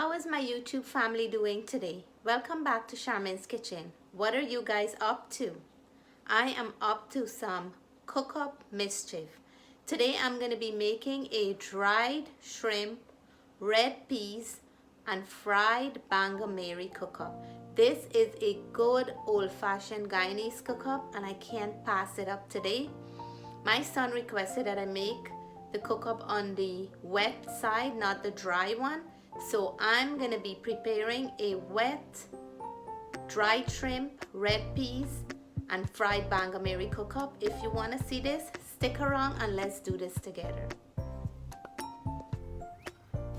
How is my YouTube family doing today? Welcome back to Charmaine's Kitchen. What are you guys up to? I am up to some cook-up mischief. Today I'm going to be making a dried shrimp, red peas, and fried bangamary cook-up. This is a good old-fashioned Guyanese cook-up and I can't pass it up today. My son requested that I make the cook-up on the wet side, not the dry one. So I'm going to be preparing a wet, dried shrimp, red peas, and fried bangamary cook-up. If you want to see this, stick around and let's do this together.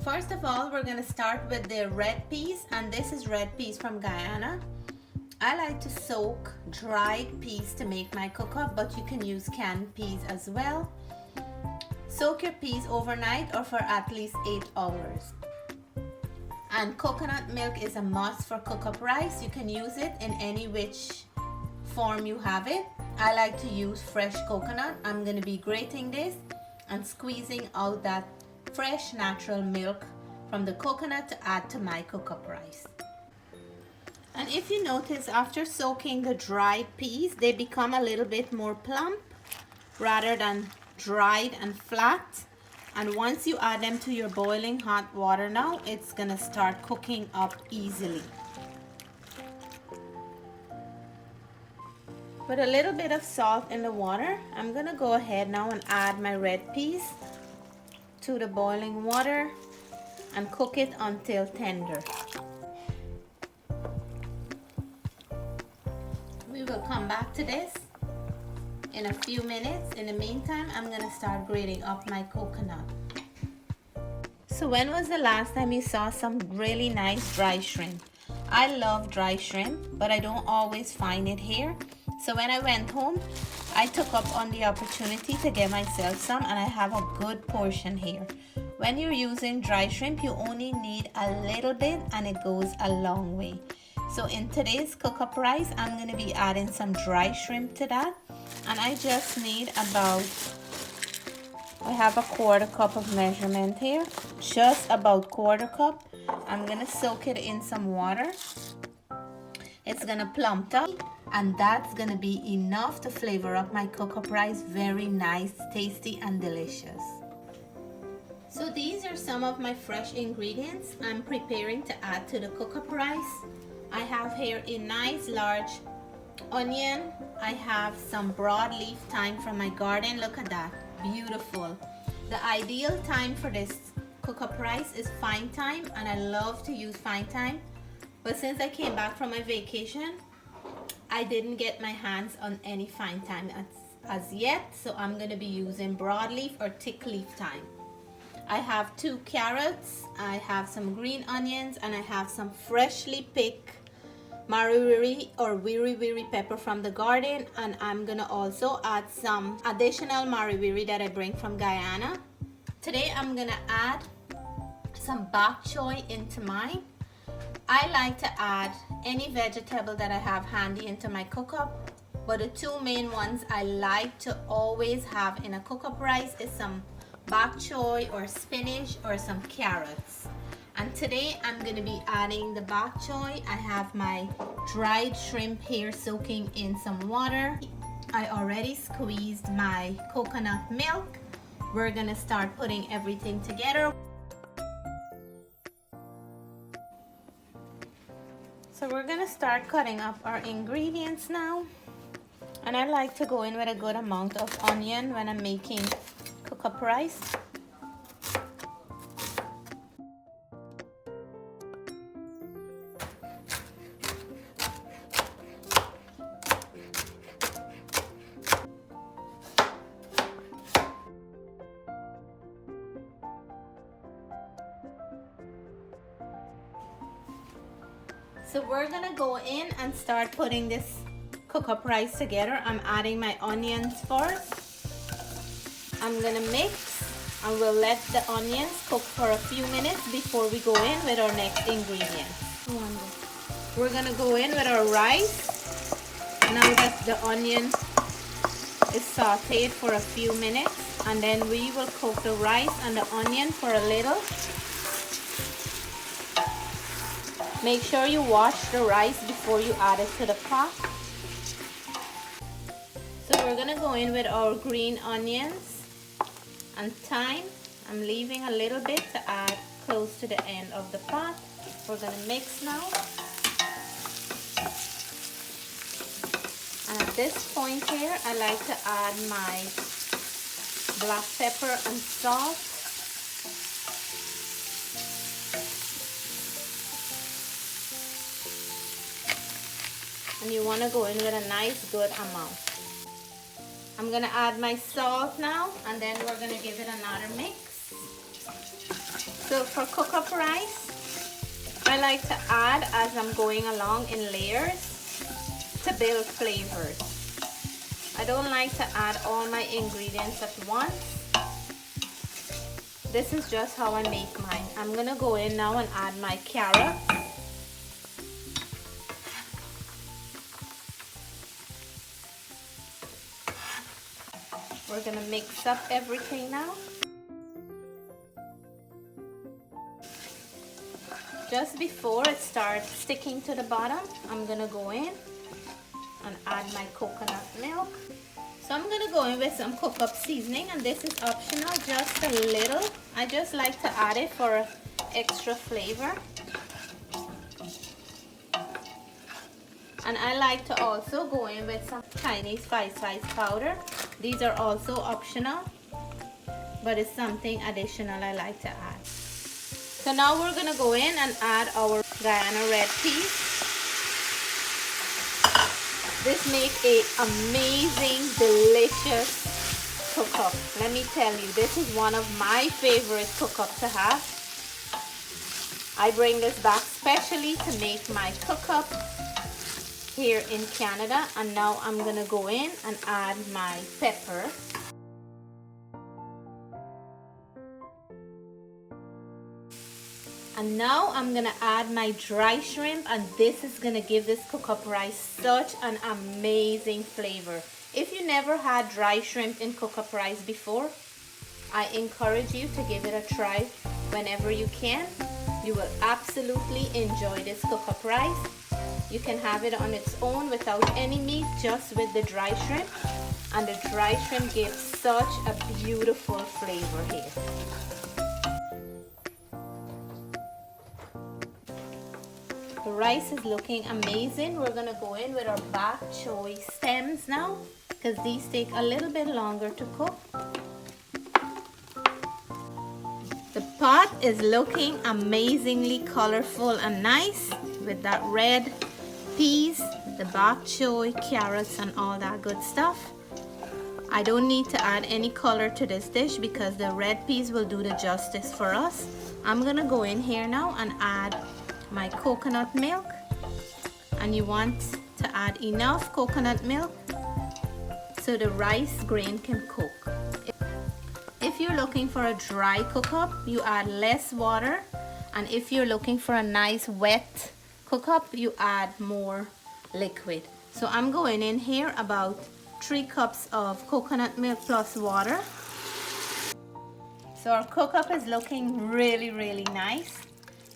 First of all, we're going to start with the red peas, and this is red peas from Guyana. I like to soak dried peas to make my cook-up, but you can use canned peas as well. Soak your peas overnight or for at least 8 hours. And coconut milk is a must for cook-up rice. You can use it in any which form you have it. I like to use fresh coconut. I'm going to be grating this and squeezing out that fresh natural milk from the coconut to add to my cook-up rice. And if you notice, after soaking the dried peas, they become a little bit more plump rather than dried and flat. And once you add them to your boiling hot water now, it's gonna start cooking up easily. With a little bit of salt in the water, I'm gonna go ahead now and add my red peas to the boiling water and cook it until tender. We will come back to this in a few minutes. In the meantime, I'm gonna start grating up my coconut. So when was the last time you saw some really nice dry shrimp? I love dry shrimp, but I don't always find it here. So when I went home, I took up on the opportunity to get myself some, and I have a good portion here. When you're using dry shrimp, you only need a little bit and it goes a long way. So in today's cook-up rice, I'm gonna be adding some dry shrimp to that. And I just need about, I have a 1/4 cup of measurement here, just about 1/4 cup. I'm gonna soak it in some water. It's gonna plump up, and that's gonna be enough to flavor up my cook-up rice. Very nice, tasty, and delicious. So these are some of my fresh ingredients I'm preparing to add to the cook-up rice. I have here a nice large onion. I have some broadleaf thyme from my garden. Look at that, beautiful. The ideal thyme for this cook-up rice is fine thyme, and I love to use fine thyme, but since I came back from my vacation, I didn't get my hands on any fine thyme as yet, so I'm going to be using broadleaf or thick leaf thyme. I have 2 carrots, I have some green onions, and I have some freshly picked wirrie or wirrie pepper from the garden, and I'm gonna also add some additional wirrie that I bring from Guyana. Today I'm gonna add some bok choy into mine. I like to add any vegetable that I have handy into my cook-up, but the 2 main ones I like to always have in a cook-up rice is some bok choy or spinach or some carrots. And today I'm going to be adding the bok choy. I have my dried shrimp here soaking in some water. I already squeezed my coconut milk. We're going to start putting everything together. So we're going to start cutting up our ingredients now. And I like to go in with a good amount of onion when I'm making cook-up rice. So we're gonna go in and start putting this cook-up rice together. I'm adding my onions first. I'm gonna mix, and we'll let the onions cook for a few minutes before we go in with our next ingredient. We're gonna go in with our rice. Now that the onion is sauteed for a few minutes, and then we will cook the rice and the onion for a little. Make sure you wash the rice before you add it to the pot. So we're gonna go in with our green onions and thyme. I'm leaving a little bit to add close to the end of the pot. We're gonna mix now. And at this point here, I like to add my black pepper and salt. And you want to go in with a nice good amount. I'm going to add my salt now, and then we're going to give it another mix. So for cook-up rice, I like to add as I'm going along in layers to build flavors. I don't like to add all my ingredients at once. This is just how I make mine. I'm going to go in now and add my carrots. We're gonna mix up everything now. Just before it starts sticking to the bottom, I'm gonna go in and add my coconut milk. So I'm gonna go in with some cook-up seasoning, and this is optional, just a little. I just like to add it for extra flavor. And I like to also go in with some Chinese spice powder. These are also optional, but it's something additional I like to add. So now we're gonna go in and add our Guyana red peas. This makes an amazing, delicious cook-up. Let me tell you, this is one of my favorite cook-up to have. I bring this back specially to make my cook-up here in Canada. And now I'm gonna go in and add my pepper. And now I'm gonna add my dry shrimp, and this is gonna give this cook-up rice such an amazing flavor. If you never had dry shrimp in cook-up rice before, I encourage you to give it a try whenever you can. You will absolutely enjoy this cook-up rice. You can have it on its own without any meat, just with the dry shrimp. And the dry shrimp gives such a beautiful flavor here. The rice is looking amazing. We're gonna go in with our bok choy stems now, because these take a little bit longer to cook. The pot is looking amazingly colorful and nice with that red peas, the bok choy, carrots, and all that good stuff. I don't need to add any color to this dish because the red peas will do the justice for us. I'm gonna go in here now and add my coconut milk, and you want to add enough coconut milk so the rice grain can cook. If you're looking for a dry cook-up, you add less water, and if you're looking for a nice wet cook-up, you add more liquid. So I'm going in here about 3 cups of coconut milk plus water. So our cook-up is looking really nice.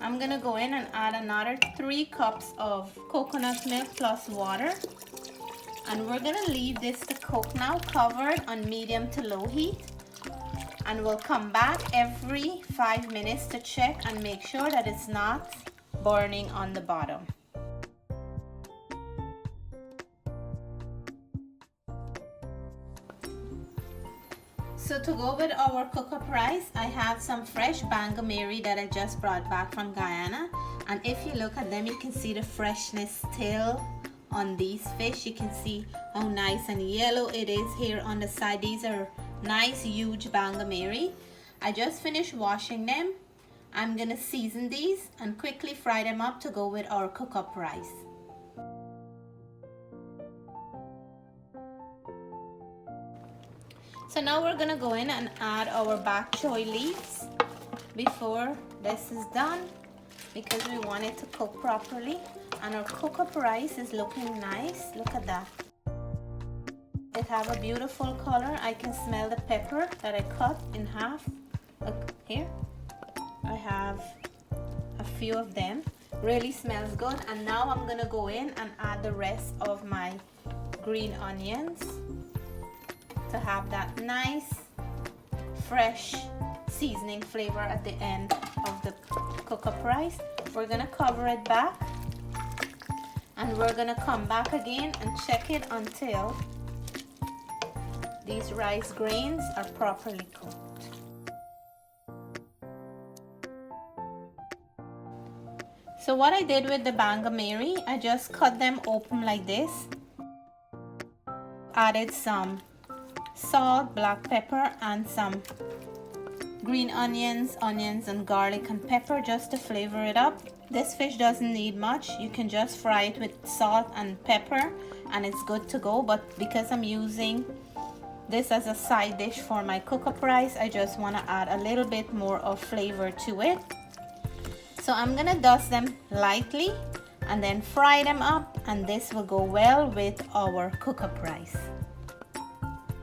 I'm gonna go in and add another 3 cups of coconut milk plus water, and we're gonna leave this to cook now, covered on medium to low heat. And we'll come back every 5 minutes to check and make sure that it's not burning on the bottom. So to go with our cook-up rice, I have some fresh bangamary that I just brought back from Guyana. And if you look at them, you can see the freshness still on these fish. You can see how nice and yellow it is here on the side. These are nice huge bangamary. I just finished washing them. I'm gonna season these and quickly fry them up to go with our cook-up rice. So now we're gonna go in and add our bok choy leaves before this is done, because we want it to cook properly. And our cook-up rice is looking nice. Look at that. It have a beautiful color. I can smell the pepper that I cut in half. Look here. I have a few of them. Really smells good. And now I'm gonna go in and add the rest of my green onions to have that nice fresh seasoning flavor at the end of the cook-up rice. We're gonna cover it back and we're gonna come back again and check it until these rice grains are properly cooked. So what I did with the bangamary, I just cut them open like this. Added some salt, black pepper, and some green onions and garlic and pepper just to flavor it up. This fish doesn't need much. You can just fry it with salt and pepper and it's good to go. But because I'm using this as a side dish for my cook-up rice, I just want to add a little bit more of flavor to it. So I'm gonna dust them lightly and then fry them up, and this will go well with our cook-up rice.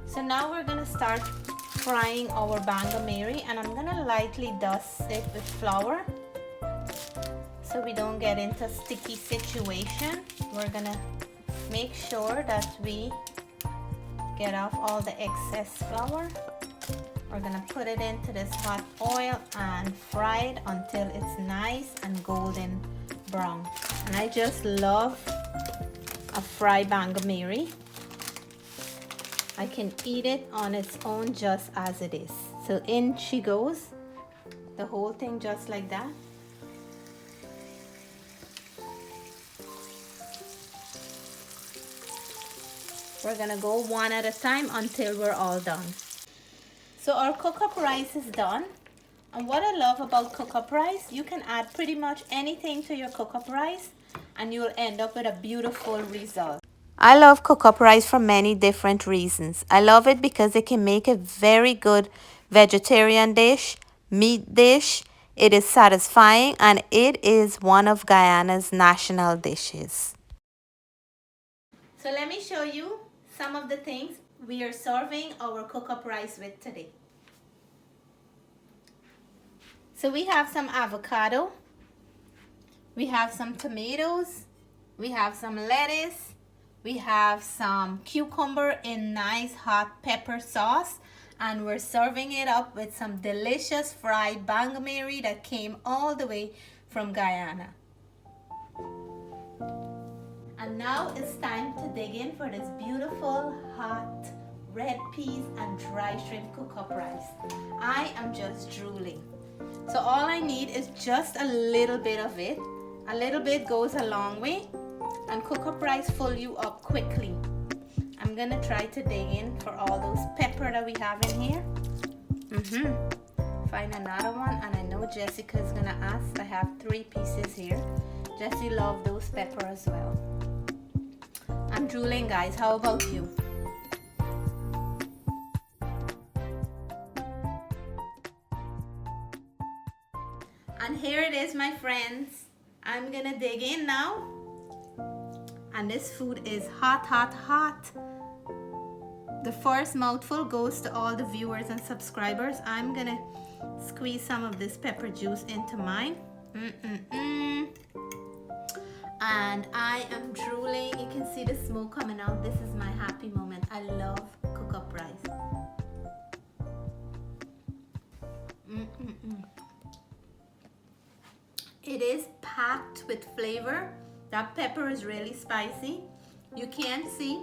So now we're gonna start frying our bangamary, and I'm gonna lightly dust it with flour so we don't get into a sticky situation. We're gonna make sure that we get off all the excess flour. We're gonna put it into this hot oil and fry it until it's nice and golden brown. And I just love a fried bangamary. I can eat it on its own just as it is. So in she goes, the whole thing just like that. We're gonna go one at a time until we're all done. So our cook-up rice is done. And what I love about cook-up rice, you can add pretty much anything to your cook-up rice and you'll end up with a beautiful result. I love cook-up rice for many different reasons. I love it because it can make a very good vegetarian dish, meat dish. It is satisfying and it is one of Guyana's national dishes. So let me show you some of the things we are serving our cook-up rice with today. So we have some avocado, we have some tomatoes, we have some lettuce, we have some cucumber in nice hot pepper sauce, and we're serving it up with some delicious fried bangamary that came all the way from Guyana. And now it's time to dig in for this beautiful hot red peas and dry shrimp cook-up rice. I am just drooling. So all I need is just a little bit of it. A little bit goes a long way, and cook-up rice fill you up quickly. I'm gonna try to dig in for all those pepper that we have in here. Find another one, and I know Jessica's gonna ask. I have 3 pieces here. Jessie loves those pepper as well. I'm drooling, guys. How about you? And here it is, my friends. I'm gonna dig in now. And this food is hot, hot, hot. The first mouthful goes to all the viewers and subscribers. I'm gonna squeeze some of this pepper juice into mine. And I am drooling. You can see the smoke coming out. This is my happy moment. I love cook-up rice. It is packed with flavor. That pepper is really spicy. You can't see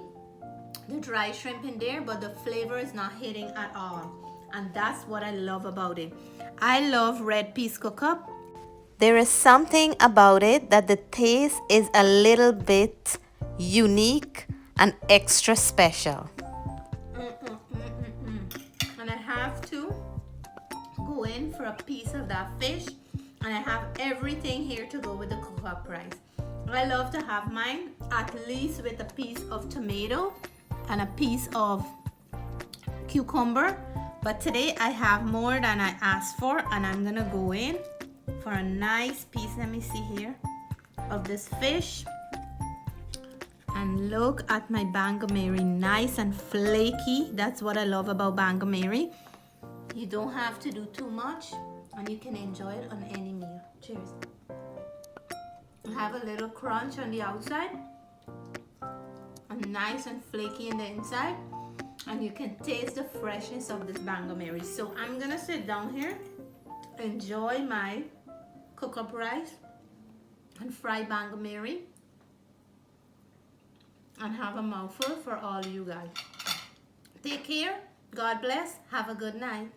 the dry shrimp in there, but the flavor is not hitting at all. And that's what I love about it. I love red peas cook-up. There is something about it that the taste is a little bit unique and extra special. And I have to go in for a piece of that fish, and I have everything here to go with the cook-up rice. I love to have mine at least with a piece of tomato and a piece of cucumber, but today I have more than I asked for, and I'm gonna go in for a nice piece, let me see here, of this fish. And look at my bangamary, nice and flaky. That's what I love about bangamary. You don't have to do too much, and you can enjoy it on any meal. Cheers. have a little crunch on the outside and nice and flaky in the inside, and you can taste the freshness of this bangamary. So I'm gonna sit down here, enjoy my cook up rice and fried bangamary, and have a mouthful for all you guys. Take care, God bless, have a good night.